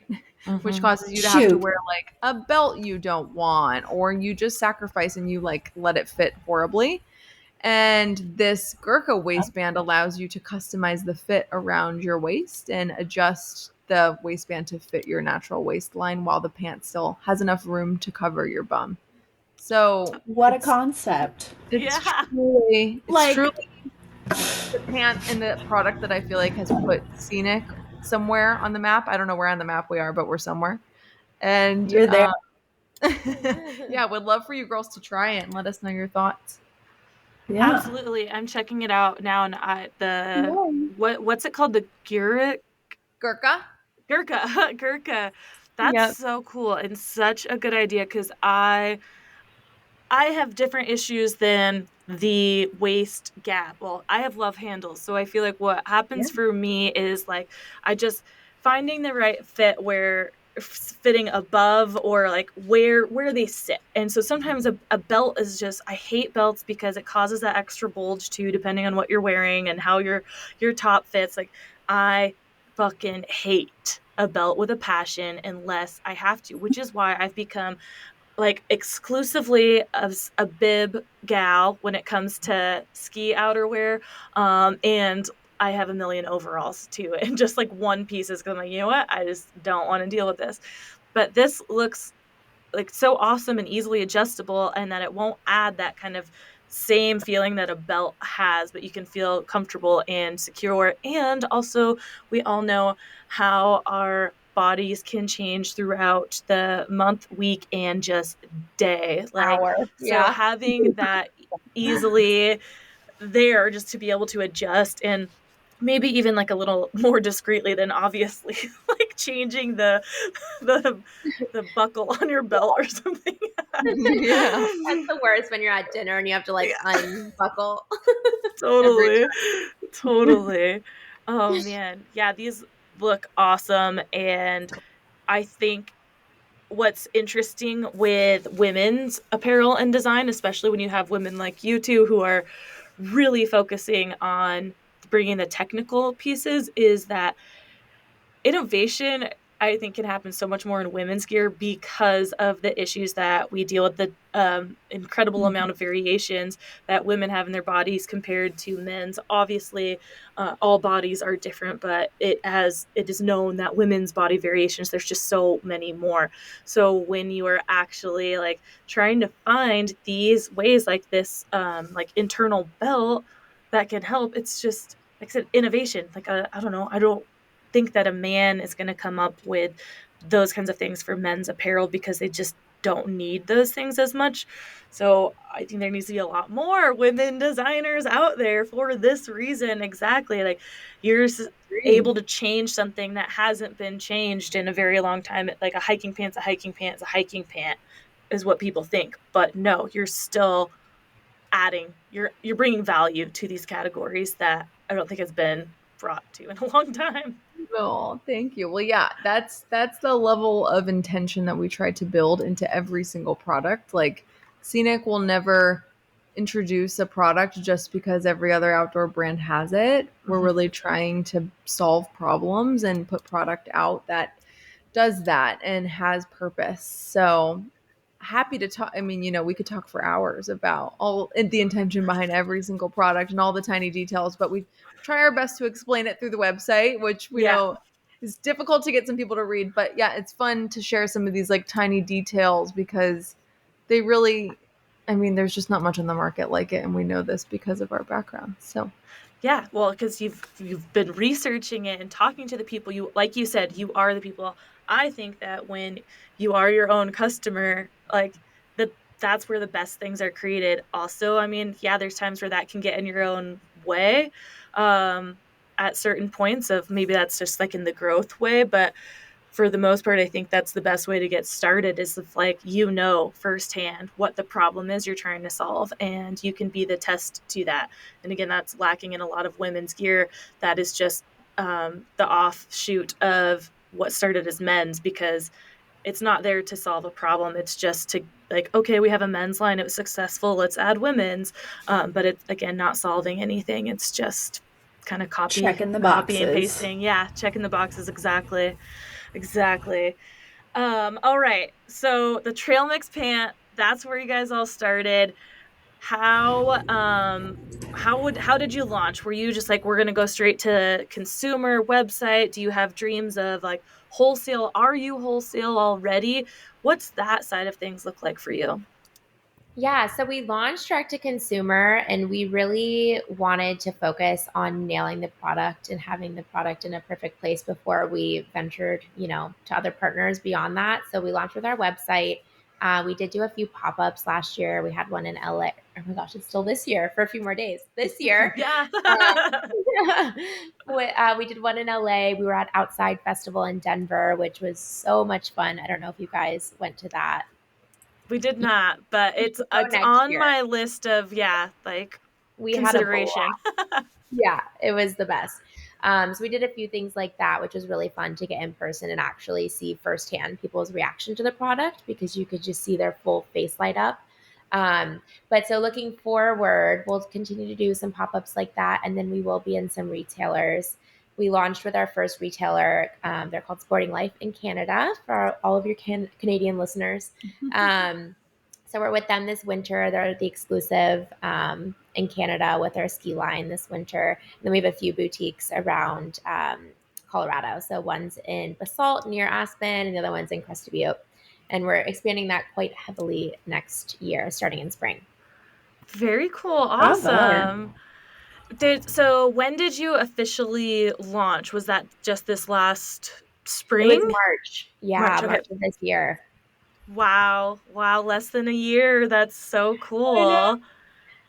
Which Mm-hmm. causes you to have to Shoot. wear like a belt you don't want, or you just sacrifice and you like let it fit horribly. And this Gurkha waistband allows you to customize the fit around your waist and adjust the waistband to fit your natural waistline while the pant still has enough room to cover your bum. So What a concept. Yeah. it's truly Like, the pant and the product that I feel like has put Scenic somewhere on the map. I don't know where on the map we are, but we're somewhere. And you're there. yeah, would love for you girls to try it and let us know your thoughts. Yeah. Absolutely. I'm checking it out now, and the Yay. what's it called? The Gurkha? Gurkha. Gurkha. That's Yep. so cool and such a good idea because I have different issues than the waist gap. Well, I have love handles. So I feel like what Yeah. happens for me is like I just finding the right fit where fitting above or like where they sit. And so sometimes a belt is just I hate belts because it causes that extra bulge too depending on what you're wearing and how your top fits. Like I fucking hate a belt with a passion unless I have to, which is why I've become like exclusively a bib gal when it comes to ski outerwear. And I have a million overalls too, and just like one pieces because I'm like, you know what? I just don't want to deal with this. But this looks like so awesome and easily adjustable, and that it won't add that kind of same feeling that a belt has, but you can feel comfortable and secure. And also, we all know how our bodies can change throughout the month, week, and just day. Like, Hour. so Yeah. having that easily there just to be able to adjust and maybe even like a little more discreetly than obviously like like changing the the buckle on your belt or something. Yeah. That's the worst when you're at dinner and you have to like Yeah, unbuckle every totally. Totally. Oh man. Yeah, these look awesome, and I think what's interesting with women's apparel and design, especially when you have women like you two who are really focusing on bringing the technical pieces, is that innovation, I think, can happen so much more in women's gear because of the issues that we deal with, the incredible Mhm. amount of variations that women have in their bodies compared to men's. Obviously, all bodies are different, but it is known that women's body variations, there's just so many more. So when you are actually like trying to find these ways like this, like internal belt that can help, it's just like I said, innovation. Like I don't know, I don't think that a man is going to come up with those kinds of things for men's apparel because they just don't need those things as much. So I think there needs to be a lot more women designers out there for this reason. Exactly. Like you're able Agree. to change something that hasn't been changed in a very long time. Like a hiking pant's a hiking pant's a hiking pant is what people think. But no, you're still adding, you're bringing value to these categories that I don't think has been brought to in a long time. Oh, thank you. Well, yeah, that's the level of intention that we try to build into every single product. Like Scenic will never introduce a product just because every other outdoor brand has it. We're Mhm. really trying to solve problems and put product out that does that and has purpose. So happy to talk. I mean, we could talk for hours about all the intention behind every single product and all the tiny details, but we try our best to explain it through the website, which we Yeah. know is difficult to get some people to read. But yeah, it's fun to share some of these like tiny details because they really, I mean, there's just not much on the market like it. And we know this because of our background. So Yeah, well, because you've been researching it and talking to the people, you like you said, you are the people. I think that when you are your own customer, like that's where the best things are created. Also, I mean, yeah, there's times where that can get in your own way, um, at certain points of maybe that's just like in the growth way, but for the most part, I think that's the best way to get started is if like firsthand what the problem is you're trying to solve, and you can be the test to that. And again, that's lacking in a lot of women's gear. That is just the offshoot of what started as men's, because it's not there to solve a problem. It's just to like, okay, we have a men's line, it was successful, let's add women's. But it's again not solving anything. It's just kind of Checking the copy and boxes. pasting. Yeah, checking the boxes. Exactly. Exactly. All right. So the trail mix pant, that's where you guys all started. How did you launch? Were you just like, we're gonna go straight to consumer website? Do you have dreams of like wholesale? Are you wholesale already? What's that side of things look like for you? Yeah, so we launched direct to consumer and we really wanted to focus on nailing the product and having the product in a perfect place before we ventured, to other partners beyond that. So we launched with our website. We did do a few pop ups last year. We had one in LA. Oh my gosh, it's still this year for a few more days. This year. Yeah. We did one in LA. We were at Outside Festival in Denver, which was so much fun. I don't know if you guys went to that. We did You not, but should go it's next on year. my list of, yeah, like We had a consideration. blast. Yeah, it was the best. So we did a few things like that, which was really fun to get in person and actually see firsthand people's reaction to the product because you could just see their full face light up. But so looking forward, we'll continue to do some pop ups like that, and then we will be in some retailers. We launched with our first retailer. They're called Sporting Life in Canada for all of your Canadian listeners. Um, so we're with them this winter. They're the exclusive in Canada with our ski line this winter. And then we have a few boutiques around Colorado. So one's in Basalt near Aspen, and the other one's in Crested Butte. And we're expanding that quite heavily next year, starting in spring. Very cool. Bravo. Awesome. So when did you officially launch? Was that just this last It was spring? March. Yeah, March. Okay. March of this year. Wow. Wow. Less than a year. That's so I know. cool.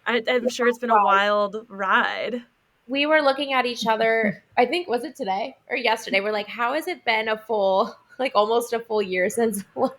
I'm Yeah, sure it's been a wow. wild ride. we were looking at each other, I think, was it today or yesterday? We're like, how has it been a full, like almost a full year since launch?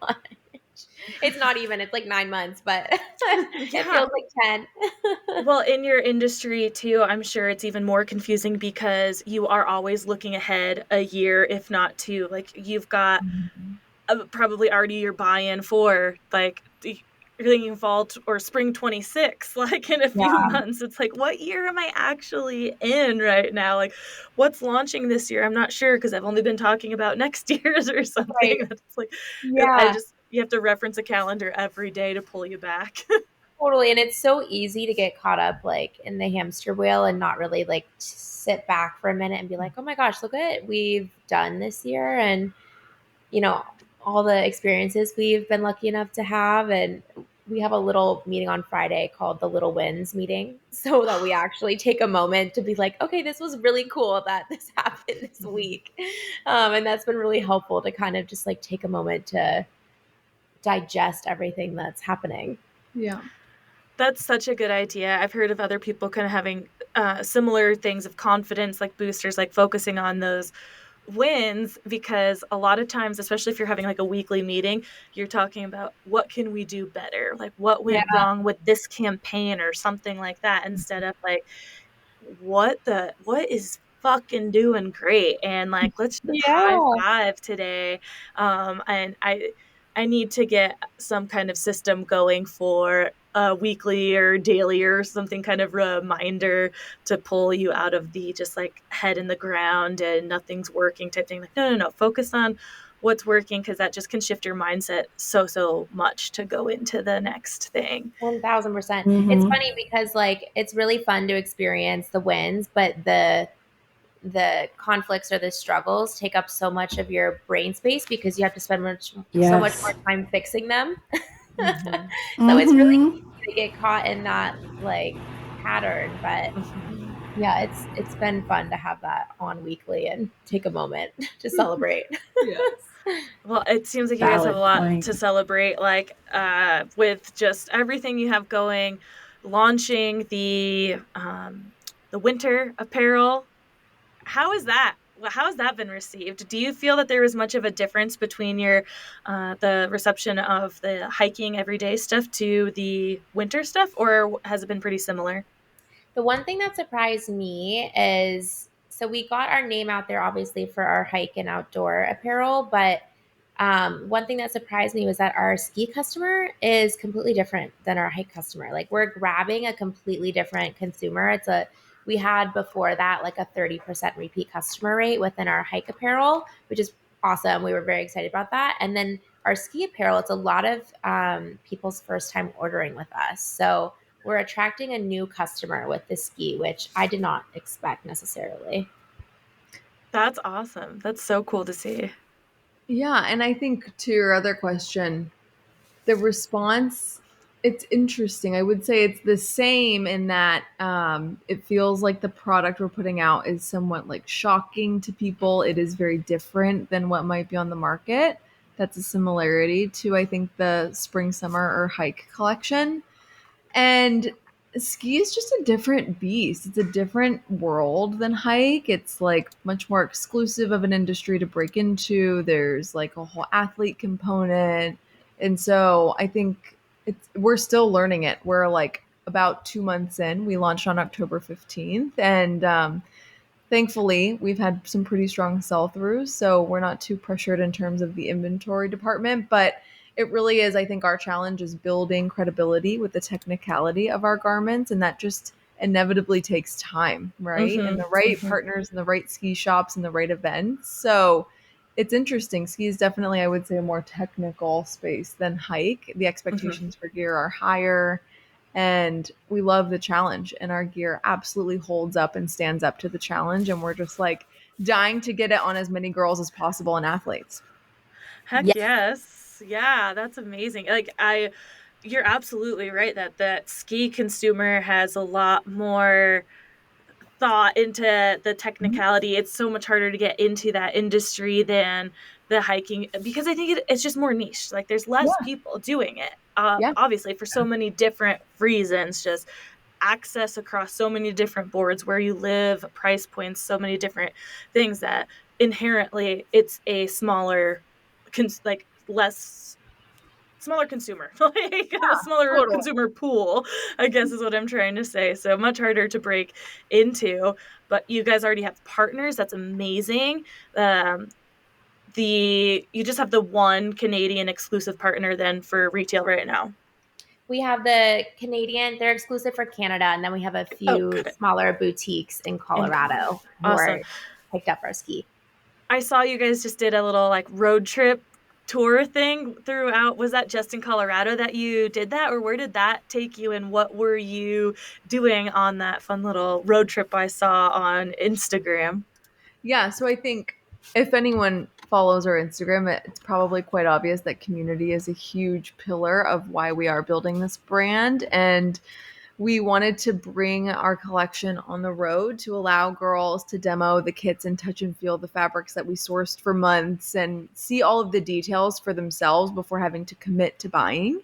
It's not even, it's like 9 months, but it Yeah. feels like 10. Well, in your industry too, I'm sure it's even more confusing because you are always looking ahead a year, if not two. Like you've got Mhm. probably already your buy-in for like you're thinking or spring 26 like in a few Yeah. months. It's like, what year am I actually in right now? Like what's launching this year? I'm not sure because I've only been talking about next year's or something. Right. That's like I Yeah, just you have to reference a calendar every day to pull you back. totally. And it's so easy to get caught up like in the hamster wheel and not really like sit back for a minute and be like, oh my gosh, look at what we've done this year. And you know, all the experiences we've been lucky enough to have. And we have a little meeting on Friday called the Little Wins meeting so that we actually take a moment to be like, okay, this was really cool that this happened this week. And that's been really helpful to kind of just like take a moment to digest everything that's happening. Yeah. That's such a good idea. I've heard of other people kind of having similar things of confidence, like boosters, like focusing on those wins, because a lot of times, especially if you're having like a weekly meeting, you're talking about what can we do better? Like what Yeah. went wrong with this campaign or something like that, instead of like what is fucking doing great and like let's just high Yeah. five today. And I need to get some kind of system going for a weekly or daily or something kind of reminder to pull you out of the just like head in the ground and nothing's working type thing. Like no, focus on what's working, because that just can shift your mindset so much to go into the next thing. 1000%. It's Mm-hmm. funny because like it's really fun to experience the wins, but the conflicts or the struggles take up so much of your brain space because you have to spend so much more Yes. time fixing them. Mhm. So it's really Mm-hmm. easy to get caught in that like pattern. But Mhm. yeah, it's been fun to have that on weekly and take a moment to celebrate. Yes. Well, it seems like you guys have a Valid lot point. to celebrate, like with just everything you have going, launching the winter apparel. How is that? How has that been received? Do you feel that there was much of a difference between your the reception of the hiking everyday stuff to the winter stuff, or has it been pretty similar? The one thing that surprised me is so we got our name out there obviously for our hike and outdoor apparel, but one thing that surprised me was that our ski customer is completely different than our hike customer. Like we're grabbing a completely different consumer. We had before that like a 30% repeat customer rate within our hike apparel, which is awesome. We were very excited about that. And then our ski apparel, it's a lot of people's first time ordering with us. So we're attracting a new customer with the ski, which I did not expect necessarily. That's awesome. That's so cool to see. Yeah, and I think to your other question, the response, it's interesting. I would say it's the same in that it feels like the product we're putting out is somewhat like shocking to people. It is very different than what might be on the market. That's a similarity to, I think, the spring, summer, or hike collection. And ski is just a different beast. It's a different world than hike. It's like much more exclusive of an industry to break into. There's like a whole athlete component. And so I think we're still learning it. We're like about 2 months in. We launched on October 15th. And thankfully, we've had some pretty strong sell throughs, so we're not too pressured in terms of the inventory department. But it really is, I think, our challenge is building credibility with the technicality of our garments, and that just inevitably takes time, right? And Mm-hmm. the right Mm-hmm. partners and the right ski shops and the right events. So it's interesting. Ski is definitely, I would say, a more technical space than hike. The Mm-hmm. expectations for gear are higher, and we love the challenge, and our gear absolutely holds up and stands up to the challenge, and we're just like dying to get it on as many girls as possible and athletes. Heck yes. Yeah, that's amazing. You're absolutely right that that ski consumer has a lot more thought into the Mhm. technicality. It's so much harder to get into that industry than the hiking, because I think it's just more niche. Like there's less Yeah. people doing it. Yeah. Obviously for so many different reasons. Just access across so many different boards, where you live, price points, so many different things, that inherently it's a smaller, like less smaller consumer, like a smaller Totally. consumer pool, I guess is what I'm trying to say. So much harder to break into. But you guys already have partners. That's amazing. Um, you just have the one Canadian exclusive partner then for retail right now. We have the Canadian, they're exclusive for Canada, and then we have a Oh, few got it. smaller boutiques in In Colorado. Colorado who Awesome. are picked up our ski. I saw you guys just did a little like road trip tour thing throughout. Was that just in Colorado that you did that, or where did that take you, and what were you doing on that fun little road trip I saw on Instagram? Yeah, so I think if anyone follows our Instagram, it's probably quite obvious that community is a huge pillar of why we are building this brand. And we wanted to bring our collection on the road to allow girls to demo the kits and touch and feel the fabrics that we sourced for months and see all of the details for themselves before having to commit to buying.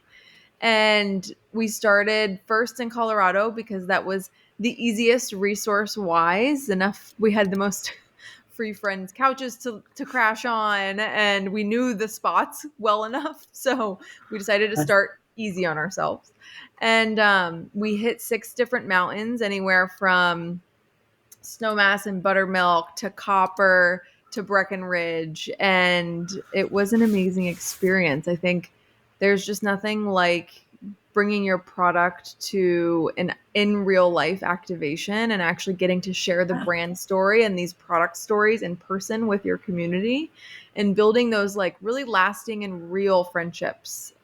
And we started first in Colorado because that was the easiest resource wise. Enough, we had the most free friends couches to crash on, and we knew the spots well enough. So we decided to start easy on ourselves. And we hit 6 different mountains, anywhere from Snowmass and Buttermilk to Copper to Breckenridge. And it was an amazing experience. I think there's just nothing like bringing your product to an in real life activation and actually getting to share the brand story and these product stories in person with your community and building those like really lasting and real friendships.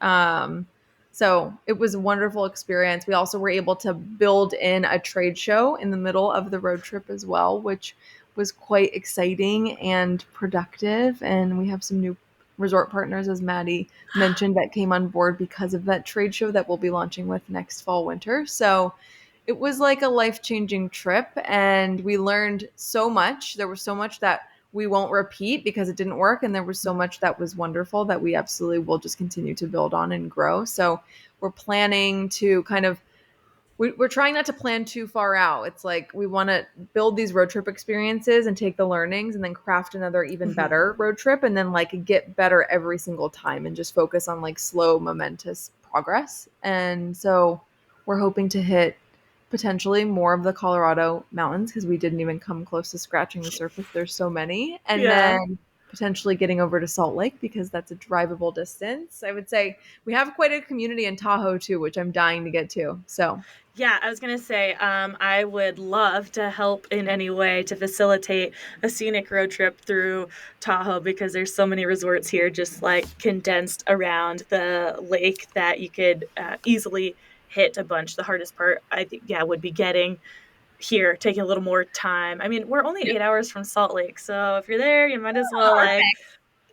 So it was a wonderful experience. We also were able to build in a trade show in the middle of the road trip as well, which was quite exciting and productive. And we have some new resort partners, as Maddie mentioned, that came on board because of that trade show that we'll be launching with next fall, winter. So it was like a life changing trip. And we learned so much. There was so much that we won't repeat because it didn't work. And there was so much that was wonderful that we absolutely will just continue to build on and grow. So we're planning to kind of we're trying not to plan too far out. It's like we want to build these road trip experiences and take the learnings and then craft another even Mhm. better road trip and then like get better every single time and just focus on like slow momentous progress. And so we're hoping to hit potentially more of the Colorado mountains because we didn't even come close to scratching the surface. There's so many. And Yeah. then potentially getting over to Salt Lake because that's a drivable distance. I would say we have quite a community in Tahoe too, which I'm dying to get to. So Yeah, I was gonna say, I would love to help in any way to facilitate a scenic road trip through Tahoe, because there's so many resorts here just like condensed around the lake that you could easily hit a bunch. The hardest part, I think, yeah, would be getting here, taking a little more time. I mean, we're only 8 hours from Salt Lake, so if you're there, you might as well like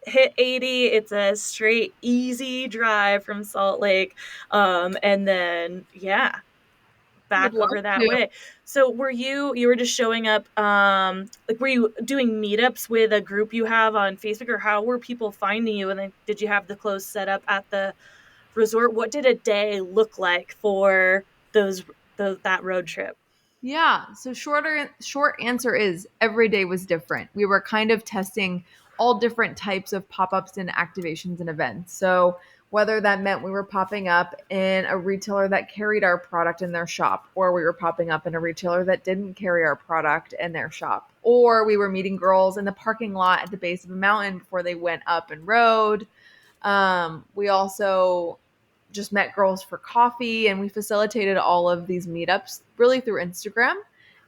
Perfect. hit 80. It's a straight, easy drive from Salt Lake, and then yeah, would back love over that to. way. So you were just showing up, like, were you doing meetups with a group you have on Facebook, or how were people finding you? And then did you have the clothes set up at the resort? What did a day look like for that road trip? Yeah. So short answer is every day was different. We were kind of testing all different types of pop-ups and activations and events. So whether that meant we were popping up in a retailer that carried our product in their shop, or we were popping up in a retailer that didn't carry our product in their shop, or we were meeting girls in the parking lot at the base of a mountain before they went up and rode. We also just met girls for coffee, and we facilitated all of these meetups really through Instagram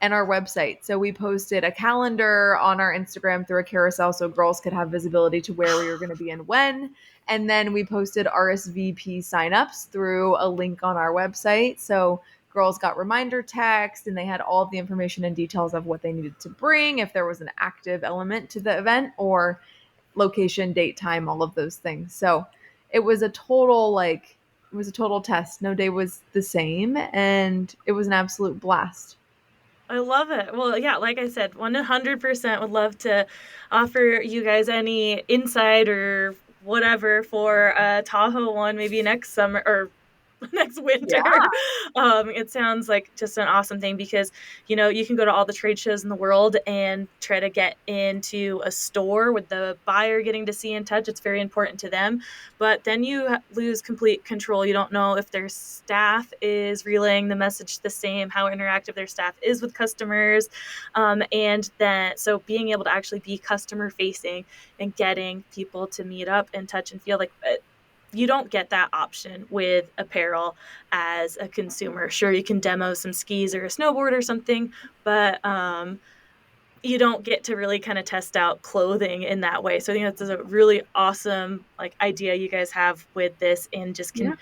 and our website. So we posted a calendar on our Instagram through a carousel so girls could have visibility to where we were going to be and when. And then we posted RSVP signups through a link on our website. So girls got reminder text and they had all of the information and details of what they needed to bring, if there was an active element to the event, or location, date, time, all of those things. So it was a total it was a total test. No day was the same and it was an absolute blast. I love it. Well, yeah, like I said, 100% would love to offer you guys any insight or whatever for Tahoe one, maybe next summer, or next winter. It sounds like just an awesome thing because, you know, you can go to all the trade shows in the world and try to get into a store with the buyer getting to see and touch. It's very important to them, but then you lose complete control. You don't know if their staff is relaying the message the same, how interactive their staff is with customers. And then, so being able to actually be customer facing and getting people to meet up and touch and feel like you don't get that option with apparel as a consumer. Sure, you can demo some skis or a snowboard or something, but you don't get to really kind of test out clothing in that way. So I think that's a really awesome like idea you guys have with this, and just can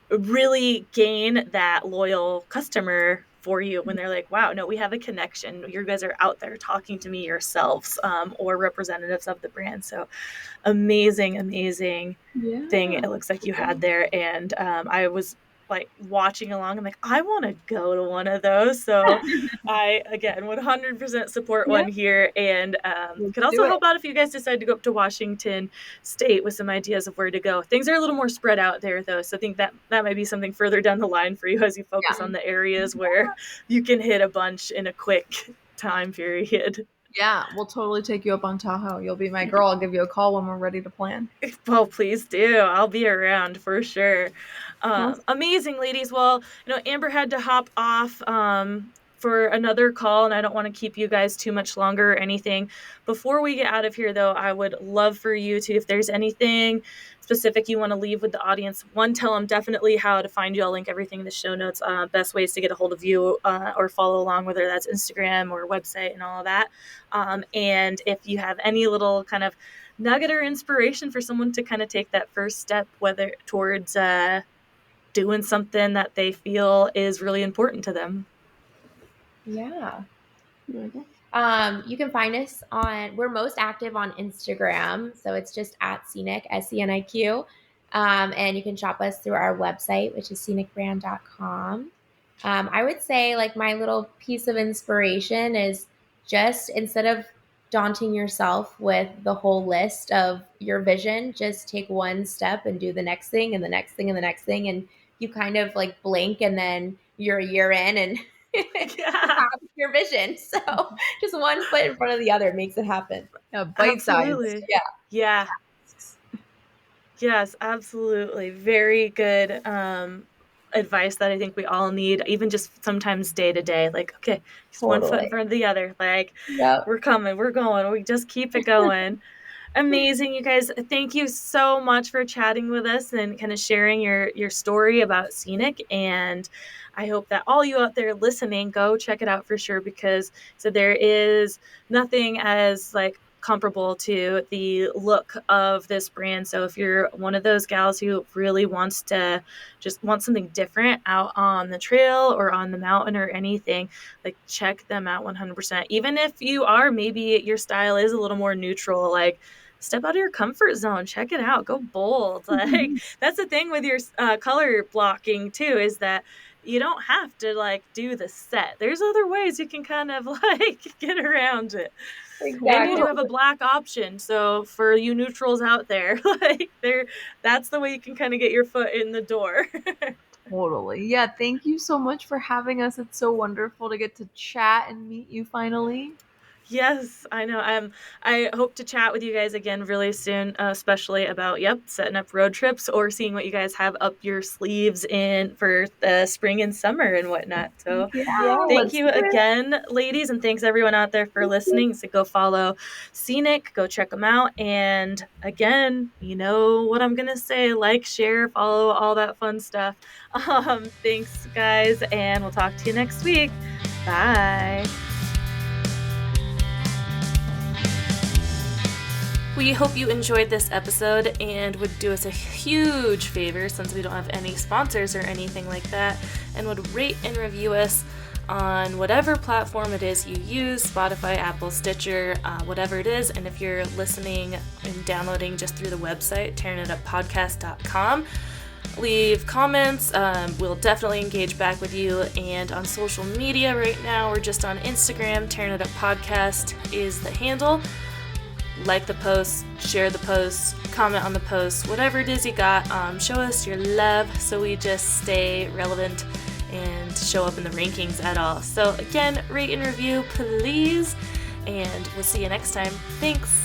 really gain that loyal customer for you when they're like, wow, no, we have a connection. You guys are out there talking to me yourselves, or representatives of the brand. So amazing thing it looks like you had there. And I was like watching along. I'm like, I want to go to one of those. So I, again, 100% support one here, and could also help out if you guys decide to go up to Washington State with some ideas of where to go. Things are a little more spread out there, though, so I think that might be something further down the line for you as you focus on the areas where you can hit a bunch in a quick time period. Yeah, we'll totally take you up on Tahoe. You'll be my girl. I'll give you a call when we're ready to plan. Well, please do. I'll be around for sure. Amazing, ladies. Well, you know, Amber had to hop off for another call, and I don't want to keep you guys too much longer or anything. Before we get out of here, though, I would love for you to, if there's anything specific you want to leave with the audience, one, tell them definitely how to find you. I'll link everything in the show notes, best ways to get a hold of you or follow along, whether that's Instagram or website and all of that. And if you have any little kind of nugget or inspiration for someone to kind of take that first step, whether towards doing something that they feel is really important to them. Yeah. You can find us we're most active on Instagram. So it's just at SENIQ, SENIQ. And you can shop us through our website, which is scenicbrand.com. I would say like my little piece of inspiration is just instead of daunting yourself with the whole list of your vision, just take one step and do the next thing and the next thing and the next thing. And you kind of like blink and then you're a year in and have your vision. So just one foot in front of the other makes it happen. Bite size. Yeah. Yes, absolutely. Very good advice that I think we all need, even just sometimes day to day. Like, okay, just one foot in front of the other. Like, we're coming, we're going. We just keep it going. Amazing, you guys. Thank you so much for chatting with us and kind of sharing your story about SENIQ. And I hope that all you out there listening, go check it out for sure, because so there is nothing as like comparable to the look of this brand. So if you're one of those gals who really wants to just want something different out on the trail or on the mountain or anything, like check them out 100%. Even if you are, maybe your style is a little more neutral, like step out of your comfort zone, check it out, go bold. Like that's the thing with your color blocking too, is that you don't have to like do the set. There's other ways you can kind of like get around it. Exactly. And you do have a black option. So for you neutrals out there, like that's the way you can kind of get your foot in the door. Totally. Yeah. Thank you so much for having us. It's so wonderful to get to chat and meet you finally. Yes, I know. I hope to chat with you guys again really soon, especially about, setting up road trips or seeing what you guys have up your sleeves in for the spring and summer and whatnot. So thank you again, ladies, and thanks everyone out there for listening. So go follow SENIQ, go check them out. And again, you know what I'm going to say, like, share, follow, all that fun stuff. Thanks, guys, and we'll talk to you next week. Bye. We hope you enjoyed this episode and would do us a huge favor, since we don't have any sponsors or anything like that, and would rate and review us on whatever platform it is you use, Spotify, Apple, Stitcher, whatever it is. And if you're listening and downloading just through the website, tearingituppodcast.com, leave comments. We'll definitely engage back with you. And on social media right now, we're just on Instagram. Tearing It Up Podcast is the handle. like the post, share the post, comment on the post, whatever it is you got. Show us your love so we just stay relevant and show up in the rankings at all. So again, rate and review, please, and we'll see you next time. Thanks.